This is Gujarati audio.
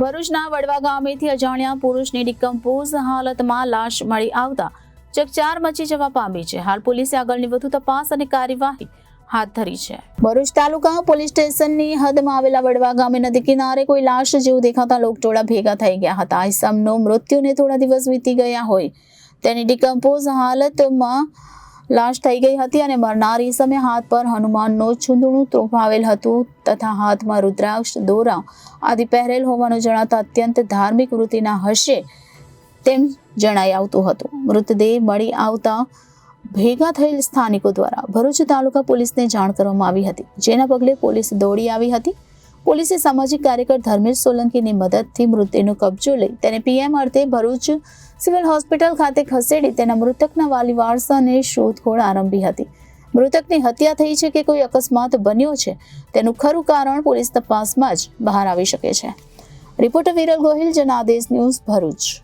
ભરૂચના વડવા ગામેથી અજાણ્યા પુરુષની ડિકમ્પોઝ હાલતમાં લાશ મળી આવતા ચકચાર મચી જવા પામી છે. હાલ પોલીસે આગળની વધુ તપાસ અને કાર્યવાહી હાથ ધરી છે. ભરૂચ તાલુકા પોલીસ સ્ટેશનની હદમાં આવેલા વડવા ગામે નદી કિનારે કોઈ લાશ જેવું દેખાતા લોકટોળા ભેગા થઈ ગયા હતા. ઈસમનો મૃત્યુને થોડા દિવસ વીતી ગયા હોય તેની ડિકમ્પોઝ હાલતમાં લાશ થઈ ગઈ હતી અને મરનાર ઈસમે હાથ પર હનુમાનનું ચૂંદડું તોફાવેલ હતું તથા હાથમાં રુદ્રાક્ષ દોરા આદિ પહેરેલ હોવાનું જણાતા અત્યંત ધાર્મિક વૃત્તિના હશે તેમ જણાઈ આવતું હતું. મૃતદેહ મળી આવતા ભેગા થયેલ સ્થાનિકો દ્વારા ભરૂચ તાલુકા પોલીસને જાણ કરવામાં આવી હતી, જેના પગલે પોલીસ દોડી આવી હતી. પોલીસે સામાજિક કાર્યકર ધર્મેશ સોલંકીની મદદથી મૃતદેહનો કબજો લઈ તેને પીએમ અર્થે ભરૂચ સિવિલ હોસ્પિટલ ખાતે ખસેડી તેના મૃતકના વાલી વારસાને શોધખોળ આરંભી હતી. મૃતકની હત્યા થઈ છે કે કોઈ અકસ્માત બન્યો છે તેનું ખરું કારણ પોલીસ તપાસમાં જ બહાર આવી શકે છે. Reporter Viral Gohil, Janadesh news, Bharuch.